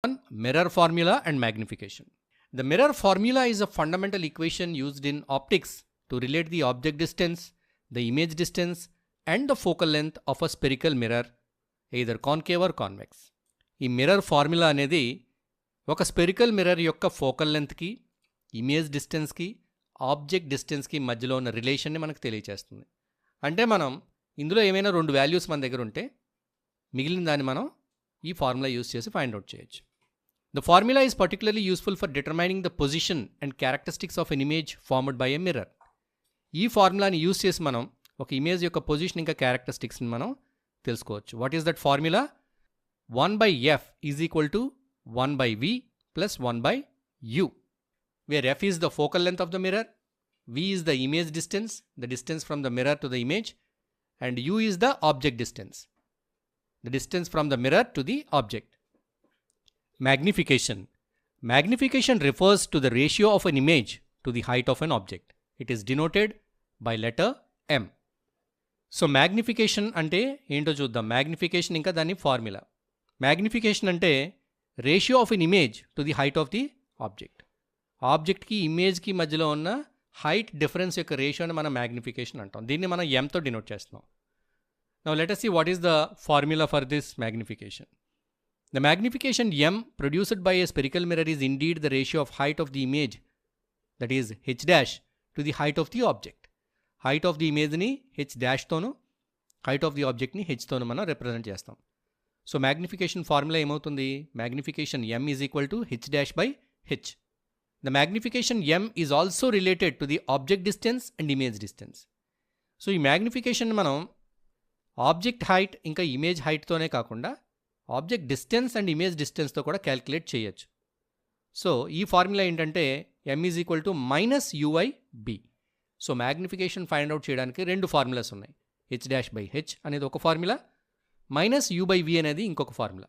on mirror formula and magnification. The mirror formula is a fundamental equation used in optics to relate the object distance, the image distance, and the focal length of a spherical mirror, either concave or convex. ఈ mirror formula అనేది ఒక spherical mirror యొక్క focal లెంత్కి, image డిస్టెన్స్కి, object డిస్టెన్స్కి మధ్యలో ఉన్న రిలేషన్ని మనకు తెలియచేస్తుంది. అంటే మనం ఇందులో ఏమైనా 2 వాల్యూస్ మన దగ్గర ఉంటే మిగిలిన దాన్ని మనం ఈ ఫార్ములా యూస్ చేసి ఫైండ్ అవుట్ చేయొచ్చు. The formula is particularly useful for determining the position and characteristics of an image formed by a mirror. ఈ ఫార్ములాని యూస్ చేసి మనం ఒక ఇమేజ్ యొక్క పొజిషన్ ఇంకా క్యారెక్టరిస్టిక్స్ని మనం తెలుసుకోవచ్చు. What is that formula? 1/f is equal to 1/v plus 1/u, where f is the focal length of the mirror, v is the image distance, the distance from the mirror to the image, and u is the object distance, the distance from the mirror to the object. Magnification. Magnification refers to the ratio of an image to the height of an object. It is denoted by letter m. So magnification అంటే ఏంటో చూద్దాం. magnification ఇంకా దాని ఫార్ములా. magnification అంటే ratio of an image to the height of the object. ఆబ్జెక్ట్కి ఇమేజ్కి మధ్యలో ఉన్న హైట్ డిఫరెన్స్ యొక్క రేషియోని మనం magnification అంటాం. దీన్ని మనం mతో డినోట్ చేస్తున్నాం. Now let us see what is the formula for this magnification. The magnification m produced by a spherical mirror is indeed the ratio of height of the image, that is h dash, to the height of the object. Height of the image ni h dash తోను, height of the object ni h తోను మనం represent చేస్తాం. So magnification formula ఏమవుతుంది? magnification m is equal to h dash by h. The magnification m is also related to the object distance and image distance. So ఈ magnification మనం object height ఇంకా image హైట్తోనే కాకుండా object distance and image డిస్టెన్స్తో కూడా calculate చేయొచ్చు. So ఈ formula ఏంటంటే m is equal to -ui/b. So magnification find out చేయడానికి 2 formulas ఉన్నాయి. h డాష్ బై h అనేది ఒక ఫార్ములా, -u/v అనేది ఇంకొక ఫార్ములా.